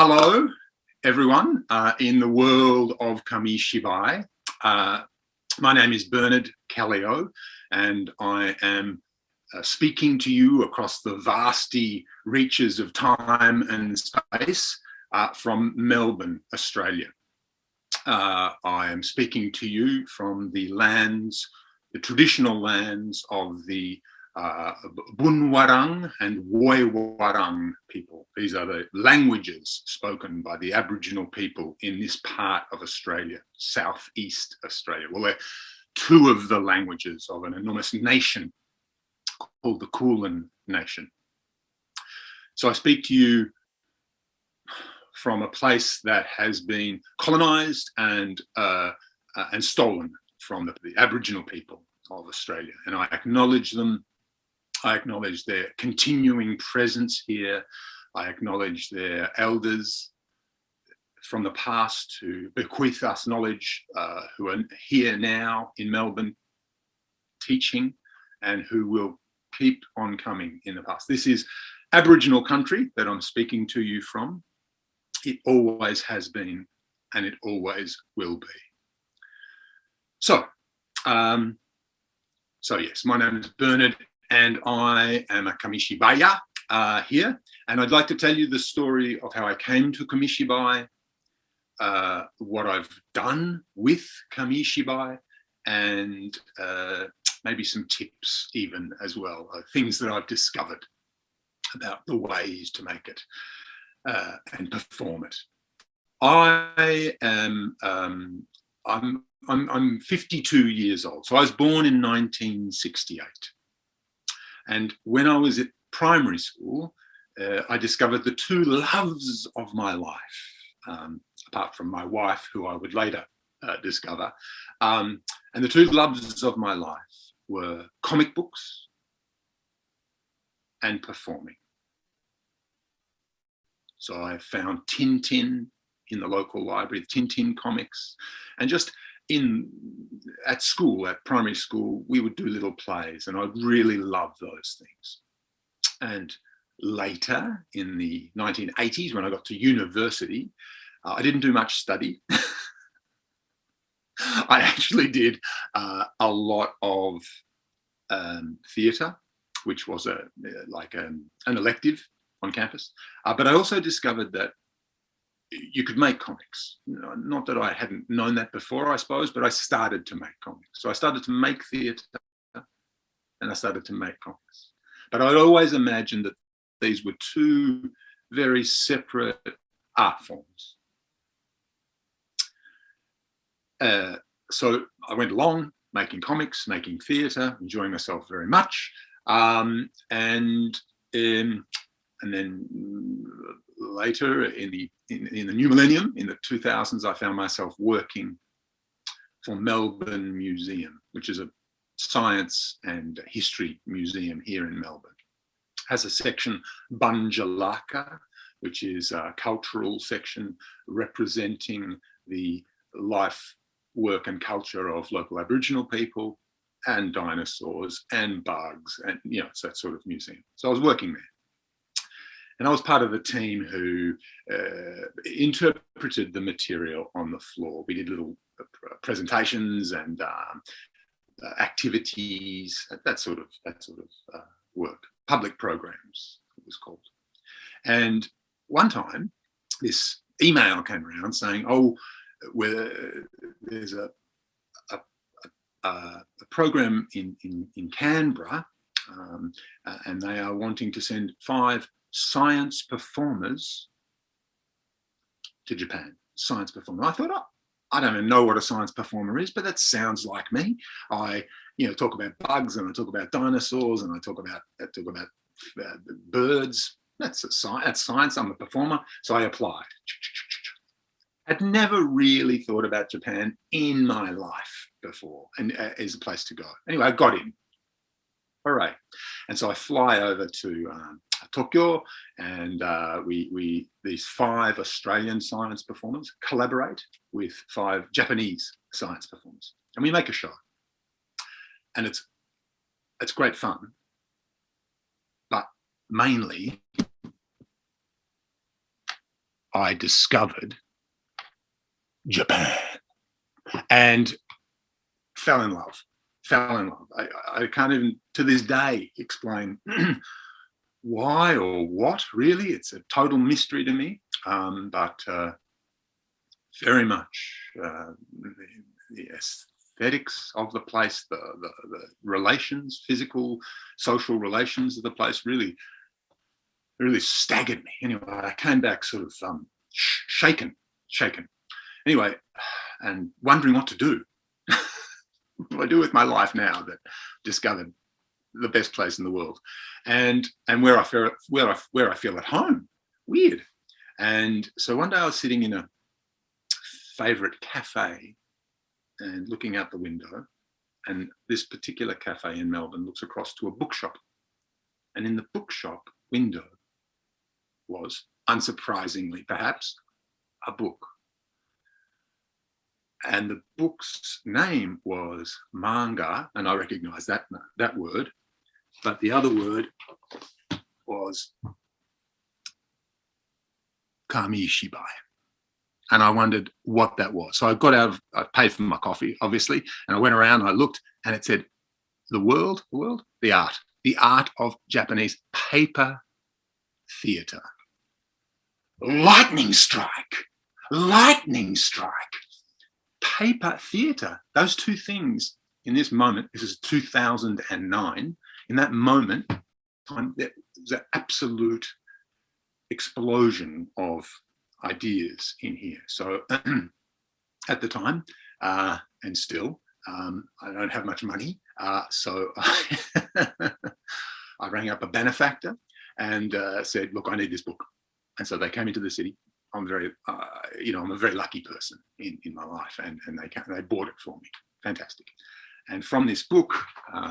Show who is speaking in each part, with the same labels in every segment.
Speaker 1: Hello, everyone in the world of Kamishibai. My name is Bernard Caleo, and I am speaking to you across the vasty reaches of time and space from Melbourne, Australia. I am speaking to you from the lands, the traditional lands of the Bunwarang and Woiwarang people. These are the languages spoken by the Aboriginal people in this part of Australia, southeast Australia. Well, they're two of the languages of an enormous nation called the Kulin Nation. So I speak to you from a place that has been colonised and stolen from the Aboriginal people of Australia, and I acknowledge them. I acknowledge their continuing presence here. I acknowledge their elders from the past who bequeath us knowledge, who are here now in Melbourne teaching, and who will keep on coming in the past. This is Aboriginal country that I'm speaking to you from. It always has been, and it always will be. So yes, my name is Bernard, and I am a Kamishibai here. And I'd like to tell you the story of how I came to Kamishibai, what I've done with Kamishibai, and maybe some tips even as well, things that I've discovered about the ways to make it and perform it. I'm 52 years old. So I was born in 1968. And when I was at primary school, I discovered the two loves of my life, apart from my wife, who I would later discover. And the two loves of my life were comic books and performing. So I found Tintin in the local library, the Tintin comics, and just at school, at primary school, we would do little plays, and I really loved those things. And later, in the 1980s, when I got to university, I didn't do much study. I actually did a lot of theatre, which was like an elective on campus. But I also discovered that you could make comics. Not that I hadn't known that before, I suppose, but I started to make comics. So I started to make theatre and I started to make comics. But I'd always imagined that these were two very separate art forms. So I went along making comics, making theatre, enjoying myself very much. And then later in the new millennium, in the 2000s, I found myself working for Melbourne Museum, which is a science and history museum here in Melbourne. It has a section, Bunjalaka, which is a cultural section representing the life, work and culture of local Aboriginal people and dinosaurs and bugs, and it's that sort of museum. So I was working there. And I was part of the team who interpreted the material on the floor. We did little presentations and activities, that sort of work. Public programs, it was called. And one time, this email came around saying, "Oh, there's a program in Canberra, and they are wanting to send 5 science performers to Japan." Science performer. I thought, I don't even know what a science performer is, but that sounds like me. I, talk about bugs, and I talk about dinosaurs, and I talk about birds. That's science. I'm a performer. So I applied. I'd never really thought about Japan in my life before, and as a place to go. Anyway, I got in. Hooray. And so I fly over to Tokyo, and these 5 Australian science performers collaborate with 5 Japanese science performers, and we make a show. And it's great fun, but mainly I discovered Japan and fell in love. I can't even to this day explain why or what, really. It's a total mystery to me, but very much the aesthetics of the place, the relations, physical, social relations of the place really staggered me. Anyway, I came back sort of shaken. Anyway, and wondering what to do. What do I do with my life now that discovered the best place in the world, and where I feel at home? Weird. And so one day I was sitting in a favorite cafe and looking out the window, and this particular cafe in Melbourne looks across to a bookshop, and in the bookshop window was, unsurprisingly perhaps, a book. And the book's name was manga, and I recognize that word, but the other word was Kamishibai. And I wondered what that was. So I got out, I paid for my coffee, obviously, and I went around and I looked, and it said, the art of Japanese paper theatre. Lightning strike. Paper theatre. Those two things in this moment, this is 2009, in that moment, there was an absolute explosion of ideas in here. So at the time, and still, I don't have much money, so I rang up a benefactor and said, look, I need this book. And so they came into the city. I'm very, I'm a very lucky person in my life, and they bought it for me. Fantastic. And from this book,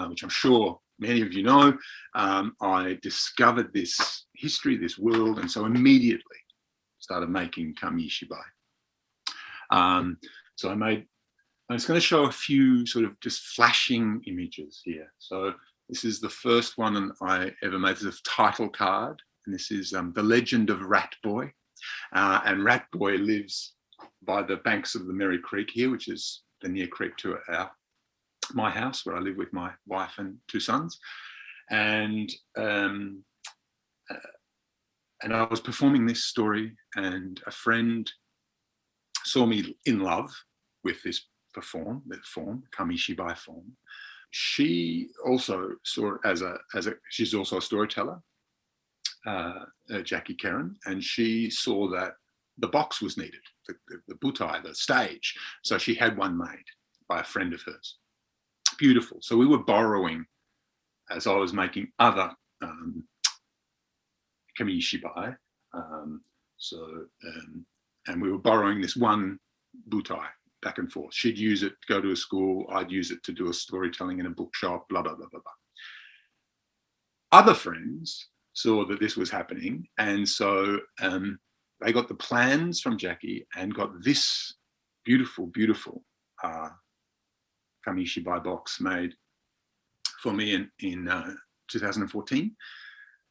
Speaker 1: which I'm sure many of you know, I discovered this history, this world, and so immediately started making Kamishibai. So I'm just going to show a few sort of just flashing images here. So this is the first one I ever made. This is a title card, and this is The Legend of Rat Boy. And Rat Boy lives by the banks of the Merry Creek here, which is the near creek to my house, where I live with my wife and two sons. And I was performing this story, and a friend saw me in love with this form, Kamishibai form. She also saw it as she's also a storyteller, Jackie Karen, and she saw that the box was needed, the butai, the stage. So she had one made by a friend of hers. Beautiful. So we were borrowing, as I was making other Kamishibai, and we were borrowing this one butai back and forth. She'd use it to go to a school, I'd use it to do a storytelling in a bookshop, blah, blah, blah, blah, blah. Other friends saw that this was happening, and so they got the plans from Jackie and got this beautiful Kamishibai box made for me in 2014.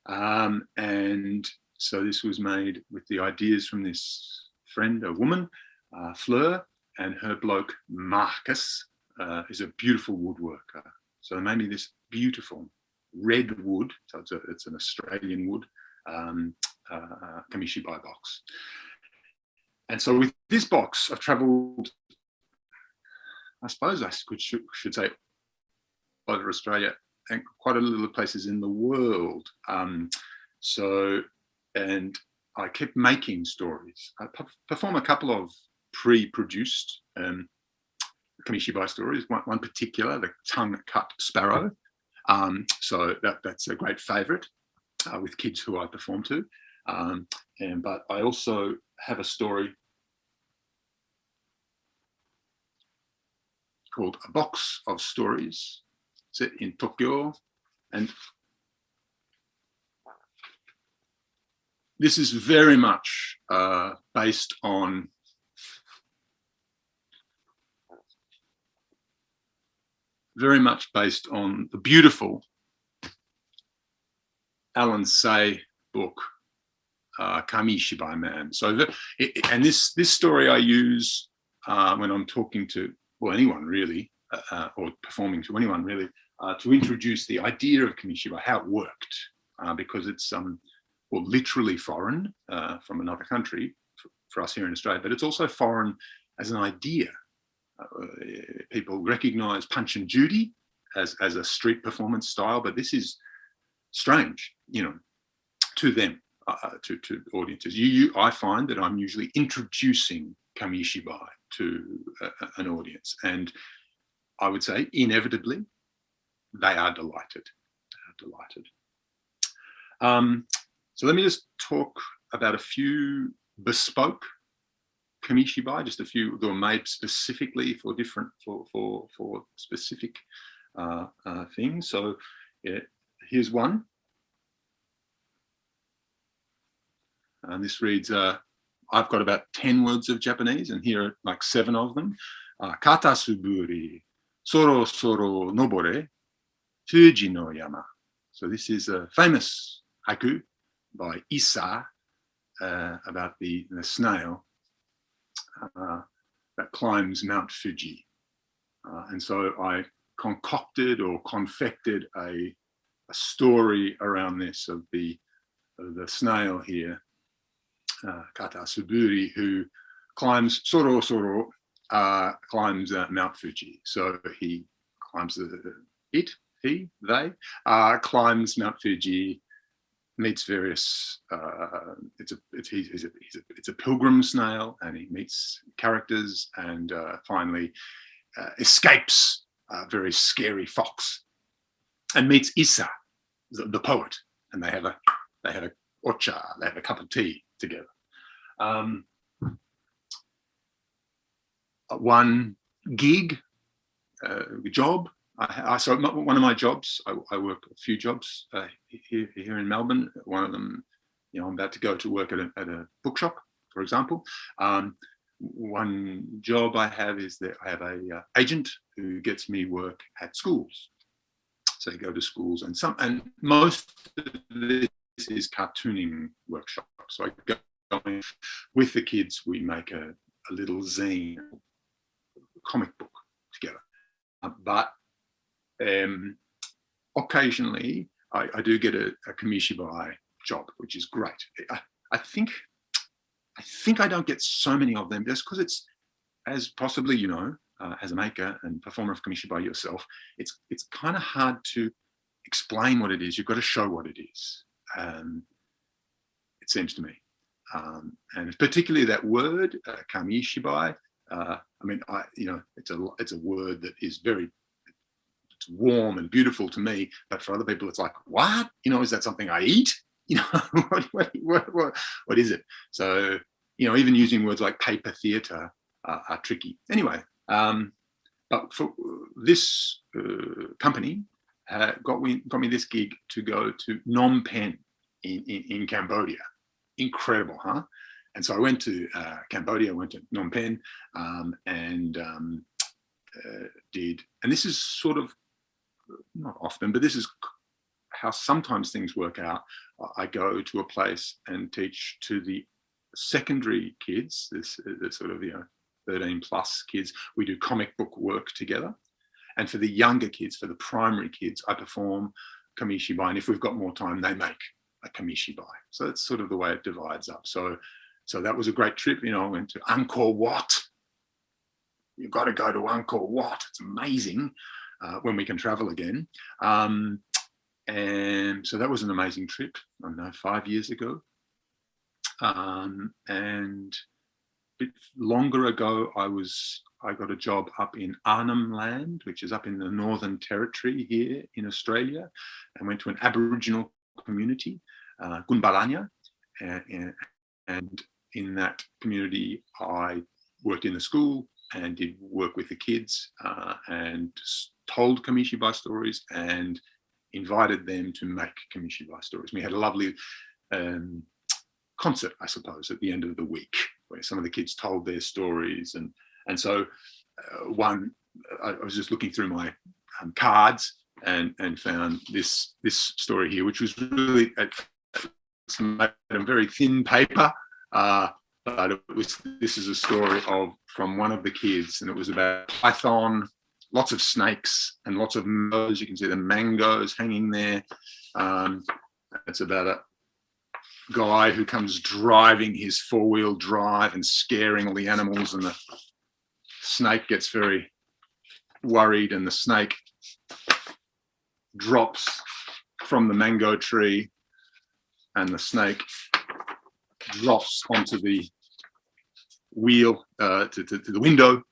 Speaker 1: And so this was made with the ideas from this friend, a woman, Fleur, and her bloke, Marcus, is a beautiful woodworker. So they made me this beautiful red wood, so it's an Australian wood, Kamishibai box. And so with this box, I've travelled, I suppose I should say, over Australia and quite a little places in the world. And I kept making stories. I perform a couple of pre-produced Kamishibai stories. One particular, the tongue-cut sparrow. So that's a great favourite with kids who I perform to. But I also have a story called A Box of Stories, set in Tokyo, and this is very much based on the beautiful Alan Say book, Kamishibai man. So and this story I use when I'm talking to, well, anyone really, or performing to anyone really, to introduce the idea of Kamishibai, how it worked, because it's well, literally foreign from another country for us here in Australia, but it's also foreign as an idea. People recognise Punch and Judy as a street performance style, but this is strange, you know, to them, to audiences. I find that I'm usually introducing Kamishibai to an audience, and I would say inevitably they are delighted. So let me just talk about a few bespoke Kamishibai, just a few that were made specifically for different, for specific things. So yeah, here's one. And this reads, I've got about 10 words of Japanese, and here are like 7 of them. Kata suburi, soro soro nobore, Fuji no yama. So this is a famous haiku by Issa about the snail that climbs Mount Fuji. And so I concocted or confected a story around this of the snail here, Kata Suburi, who climbs Soro Soro, climbs Mount Fuji. So he climbs they climbs Mount Fuji, meets various. It's a pilgrim snail, and he meets characters, and finally escapes a very scary fox, and meets Issa, the poet, and they have a ocha, they have a cup of tea together. One gig, job. So one of my jobs, I work a few jobs here in Melbourne. One of them, you know, I'm about to go to work at a bookshop, for example. One job I have is that I have a agent who gets me work at schools. So I go to schools, and most of this is cartooning workshops. So I go with the kids. We make a little zine, comic book together. But occasionally I do get a Kamishibai job, which is great. I think I don't get so many of them just because it's, as possibly you know, as a maker and performer of Kamishibai yourself, it's kind of hard to explain what it is. You've got to show what it is. It seems to me, and particularly that word Kamishibai. I mean, it's a word that is very, it's warm and beautiful to me, but for other people, it's like, what? You know, is that something I eat? You know, what is it? So, you know, even using words like paper theatre are tricky. Anyway, but for this company got me this gig to go to Phnom Penh in Cambodia. Incredible, huh? And so I went to Cambodia, I went to Phnom Penh, and this is sort of, not often, but this is how sometimes things work out. I go to a place and teach to the secondary kids, the sort of, 13 plus kids. We do comic book work together. And for the younger kids, for the primary kids, I perform Kamishibai. And if we've got more time, they make a Kamishibai. So that's sort of the way it divides up. So that was a great trip. You know, I went to Angkor Wat. You've got to go to Angkor Wat. It's amazing when we can travel again. And so that was an amazing trip, I don't know, 5 years ago. And a bit longer ago, I got a job up in Arnhem Land, which is up in the Northern Territory here in Australia, and went to an Aboriginal community, Gunbalanya, and in that community, I worked in the school and did work with the kids and told Kamishibai stories and invited them to make Kamishibai stories. We had a lovely concert, I suppose, at the end of the week, where some of the kids told their stories. And so I was just looking through my cards and found this story here, which was really made on very thin paper, but this is a story from one of the kids, and it was about python, lots of snakes and lots of mangoes. You can see the mangoes hanging there. It's about a guy who comes driving his four-wheel drive and scaring all the animals, and the snake gets very worried, and the snake drops from the mango tree, and the snake drops onto the wheel, to the window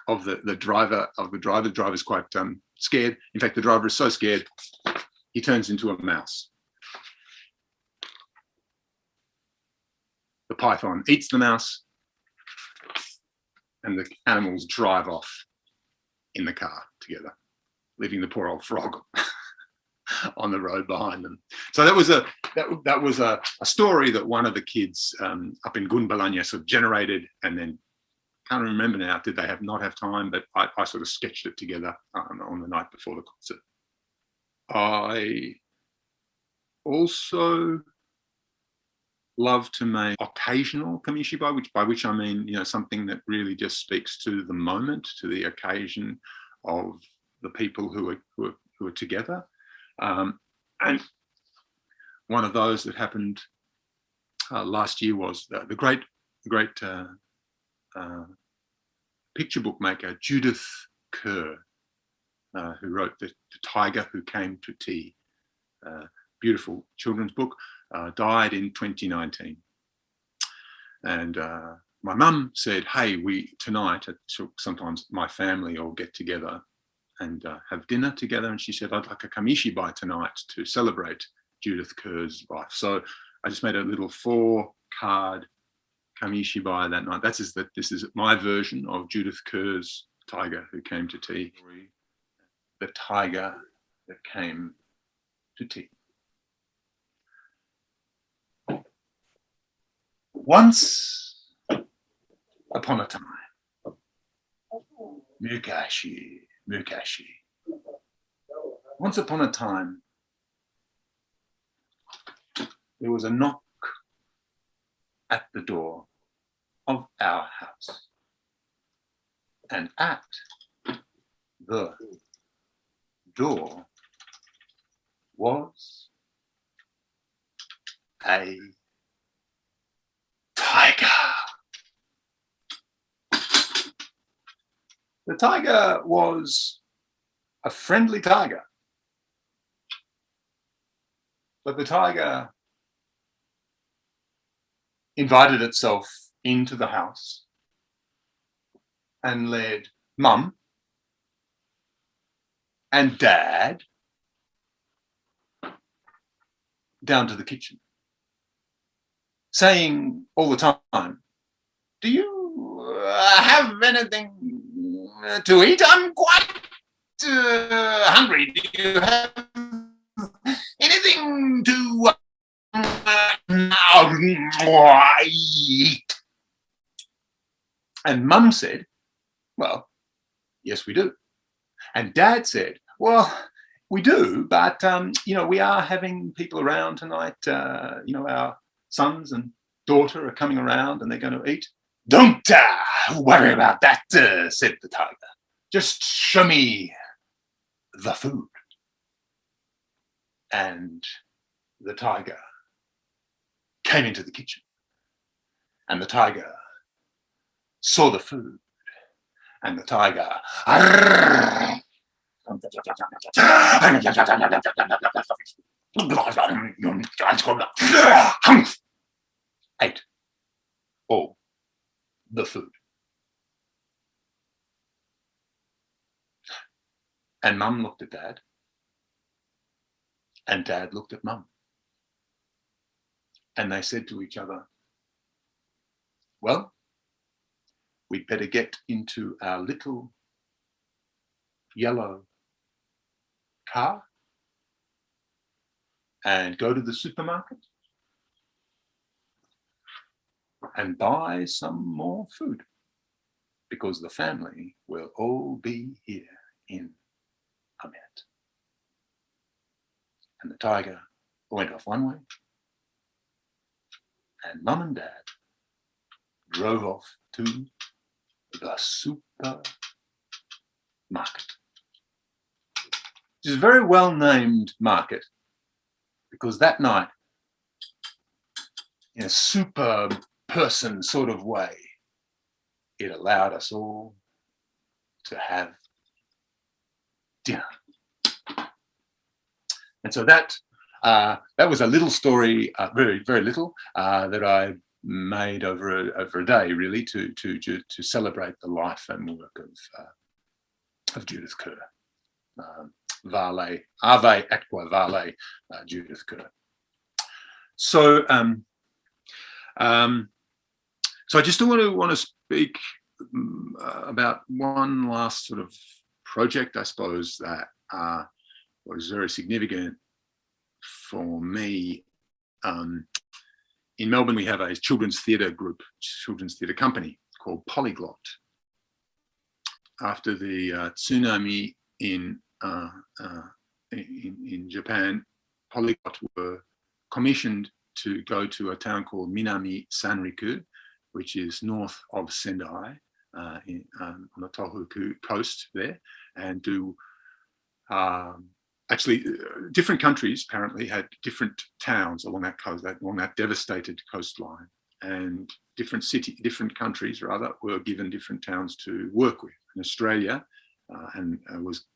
Speaker 1: of the driver. The driver's quite scared. In fact, the driver is so scared he turns into a mouse. The python eats the mouse, and the animals drive off in the car together, leaving the poor old frog on the road behind them. So that was a story that one of the kids up in Gunbalanya sort of generated, and then can't remember now, did they not have time, but I sort of sketched it together on the night before the concert. I also love to make occasional Kamishibai, by which I mean, something that really just speaks to the moment, to the occasion of the people who are together. And one of those that happened last year was the great picture book maker Judith Kerr, who wrote the Tiger Who Came to Tea, beautiful children's book. Died in 2019, and my mum said, "Hey, tonight sometimes my family all get together and have dinner together," and she said, "I'd like a Kamishibai tonight to celebrate Judith Kerr's life." So I just made a little 4-card Kamishibai that night. This is my version of Judith Kerr's Tiger Who Came to Tea. The tiger that came to tea. Once upon a time, Mukashi. Once upon a time, there was a knock at the door of our house, and at the door was a tiger. The tiger was a friendly tiger, but the tiger invited itself into the house and led Mum and Dad down to the kitchen, saying all the time, "Do you have anything to eat? I'm quite hungry. Do you have anything to eat?" And Mum said, "Well, yes, we do." And Dad said, "Well, we do, but we are having people around tonight. Our sons and daughter are coming around, and they're going to eat." "Don't worry about that," said the tiger. "Just show me the food." And the tiger came into the kitchen, and the tiger saw the food, and the tiger ate all the food. And Mum looked at Dad, and Dad looked at Mum, and they said to each other, "Well, we'd better get into our little yellow car and go to the supermarket and buy some more food, because the family will all be here in a minute." And the tiger went off one way, and Mum and Dad drove off to the supermarket. Which is a very well named market, because that night, in a super person sort of way, it allowed us all to have dinner. And so that was a little story, very, very little, that I made over a day, really, to celebrate the life and work of Judith Kerr. Vale, Ave Aqua Vale, Judith Kerr. So, so I just want to speak about one last sort of project, I suppose, that was very significant for me. In Melbourne, we have a children's theatre group, children's theatre company called Polyglot. After the tsunami in Japan, Polyglot were commissioned to go to a town called Minami Sanriku, which is north of Sendai, on the Tohoku coast there, and do actually different countries apparently had different towns along that coast, along that devastated coastline, and different countries rather were given different towns to work with. In Australia,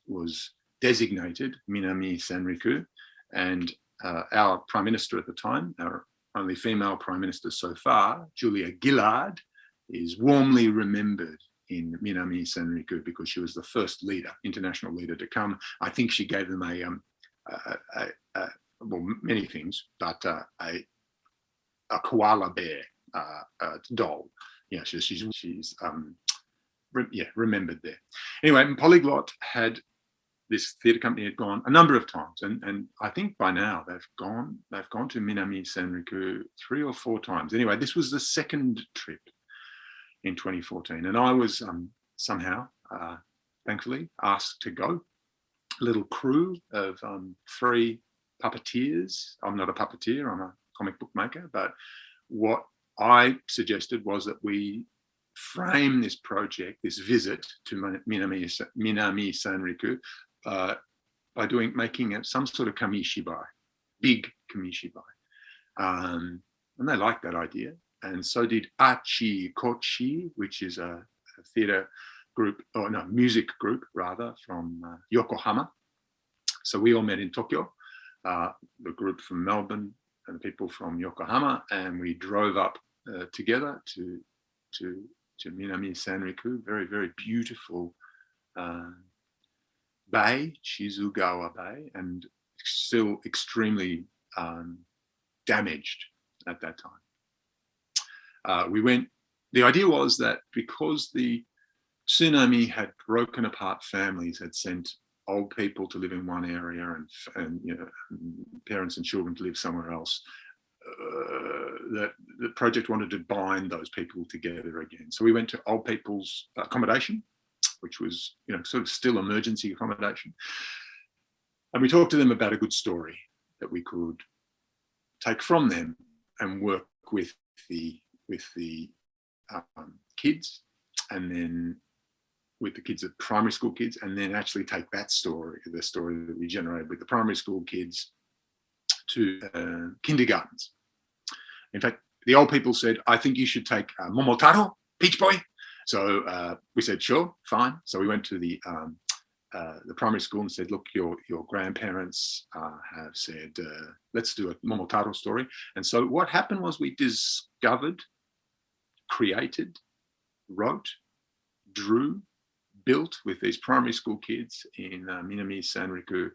Speaker 1: was designated Minami Sanriku, and our Prime Minister at the time, our only female Prime Minister so far, Julia Gillard, is warmly remembered in Minami Sanriku because she was the first leader, international leader, to come. I think she gave them well, many things, but a koala bear doll. Yeah, she's remembered there. Anyway, Polyglot had, this theatre company had gone a number of times, and I think by now they've gone to Minami Sanriku 3 or 4 times. Anyway, this was the second trip in 2014, and I was somehow, thankfully, asked to go. A little crew of 3 puppeteers. I'm not a puppeteer, I'm a comic book maker, but what I suggested was that we frame this project, this visit to Minami Sanriku, by making some sort of Kamishibai, big Kamishibai. And they liked that idea. And so did Achi Kochi, which is a theatre group, or no, music group rather, from Yokohama. So we all met in Tokyo, the group from Melbourne and the people from Yokohama, and we drove up together to Minami Sanriku, very, very beautiful bay, Shizugawa Bay, and still extremely damaged at that time. The idea was that because the tsunami had broken apart families, had sent old people to live in one area and you know, parents and children to live somewhere else, that the project wanted to bind those people together again. So we went to old people's accommodation, which was, you know, sort of still emergency accommodation. And we talked to them about a good story that we could take from them and work with the kids, and then with the kids, the primary school kids, and then actually take that story, the story that we generated with the primary school kids, to kindergartens. In fact, the old people said, I think you should take Momotaro, Peach Boy. So we said, sure, fine. So we went to the primary school and said, look, your grandparents have said, let's do a Momotaro story. And so what happened was we discovered, created, wrote, drew, built with these primary school kids in Minami Sanriku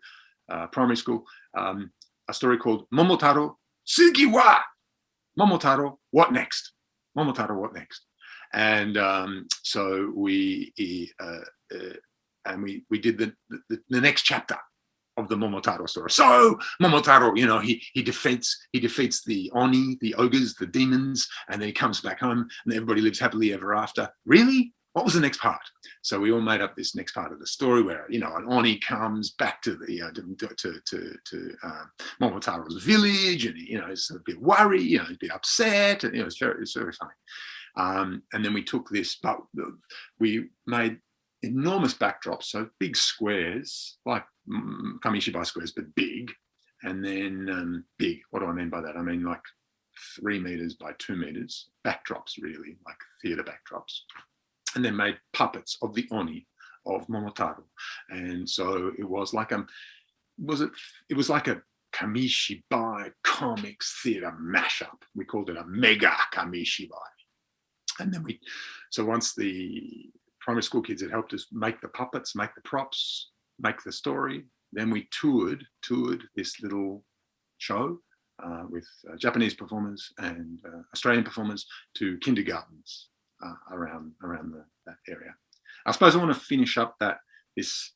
Speaker 1: primary school, a story called Momotaro Tsugi wa! Momotaro, what next? Momotaro, what next? And so we did the next chapter of the Momotaro story. So Momotaro, you know, he defeats the Oni, the ogres, the demons, and then he comes back home and everybody lives happily ever after. Really? what was the next part? So we all made up this next part of the story where, you know, an Oni comes back to the Momotaro's village, and you know, he's a bit worried, you know, he's a bit upset, and you know, it's very funny. And then we took this, but we made enormous backdrops, so big squares, like Kamishibai squares, but big. And then big, what do I mean by that? I mean like 3 meters by 2 meters, backdrops really, like theatre backdrops. And then made puppets of the Oni of Momotaro. And so it was like it was like a Kamishibai comics theatre mashup. We called it a mega Kamishibai. And then so once the primary school kids had helped us make the puppets, make the props, make the story, then we toured this little show with Japanese performers and Australian performers to kindergartens around that area. I suppose I want to finish up this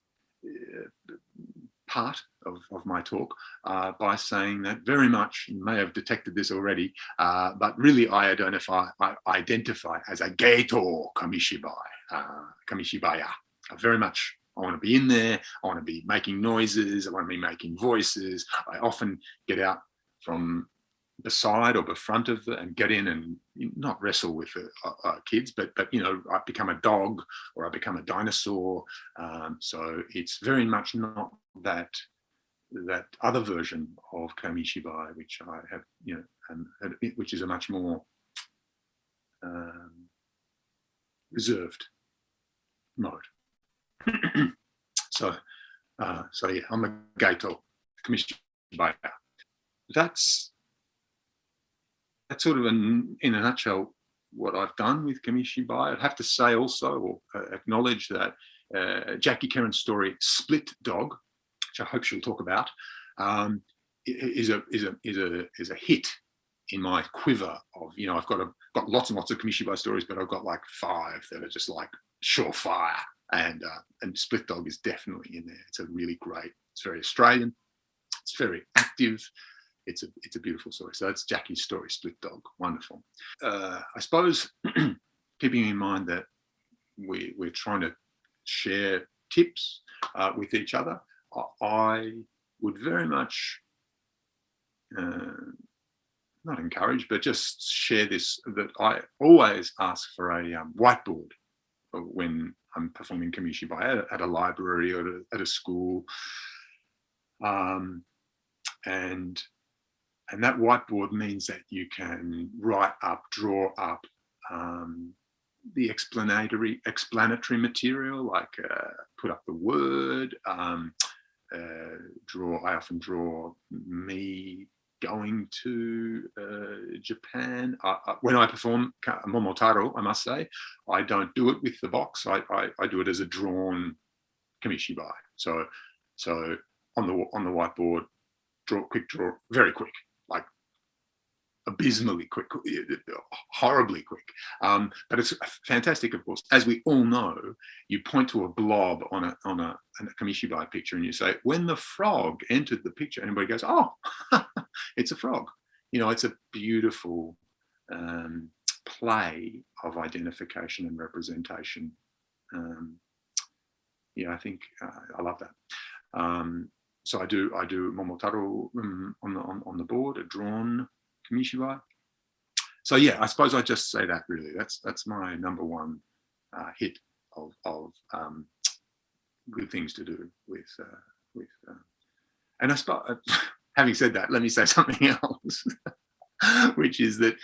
Speaker 1: part of my talk by saying that very much, you may have detected this already, but really I identify as a Gaito Kamishibaya. Very much I want to be in there, I want to be making noises, I want to be making voices. I often get out from beside or befront of and get in and not wrestle with kids, but you know, I become a dog or I become a dinosaur. So it's very much not that other version of Kamishibai, which I have, you know, and which is a much more reserved mode. So yeah, I'm a Gaito Kamishibai. That's sort of in a nutshell what I've done with Kamishibai. I'd have to say also, or acknowledge that Jackie Keren's story Split Dog, which I hope she'll talk about, is a hit in my quiver of, you know, I've got lots and lots of Kamishibai stories, but I've got like 5 that are just like surefire, and Split Dog is definitely in there. It's a really great, it's very Australian, it's very active. It's a beautiful story. So that's Jackie's story, Split Dog. Wonderful. I suppose keeping in mind that we're trying to share tips with each other, I would very much not encourage, but just share this, that I always ask for a whiteboard when I'm performing Kamishibai at a library or at a school. And that whiteboard means that you can write up, draw up the explanatory material, like put up the word, I often draw me going to Japan. When I perform Momotaro, I must say, I don't do it with the box. I do it as a drawn Kamishibai. So on the whiteboard, quick draw, very quick, like abysmally quick, horribly quick. But it's fantastic, of course. As we all know, you point to a blob on a Kamishibai picture and you say, when the frog entered the picture, everybody goes, oh, it's a frog. You know, it's a beautiful play of identification and representation. Yeah, I think I love that. So I do Momotaro on the board, a drawn Kamishibai. So yeah, I suppose I just say that really. That's my number one hit of good things to do with. And I suppose, having said that, let me say something else, which is that,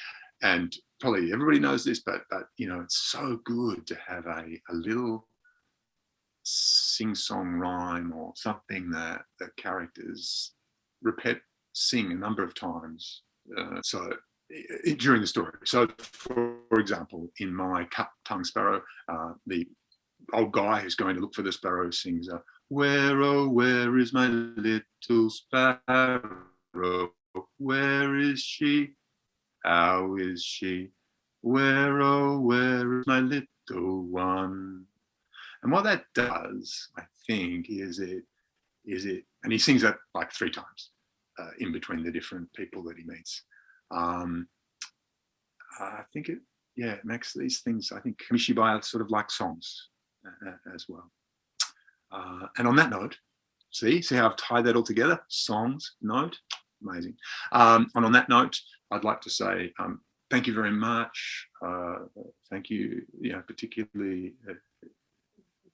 Speaker 1: and probably everybody knows this, but you know, it's so good to have a little sing-song rhyme or something that the characters sing a number of times. During the story. So, for example, in my cut-tongue sparrow, the old guy who's going to look for the sparrow sings, "Where, oh, where is my little sparrow? Where is she? How is she? Where, oh, where is my little one?" And what that does, I think, is it, and he sings that like 3 times in between the different people that he meets. I think yeah, it makes these things, I think Kamishibai are sort of like songs as well. And on that note, see how I've tied that all together? Songs, note, amazing. And on that note, I'd like to say thank you very much. Thank you, particularly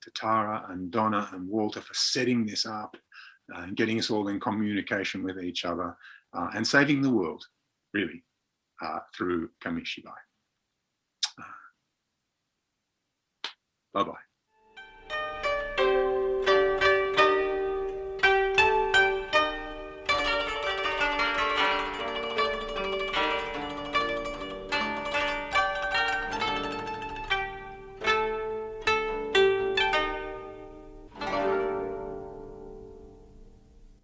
Speaker 1: to Tara and Donna and Walter for setting this up and getting us all in communication with each other and saving the world, really, through Kamishibai. Bye-bye.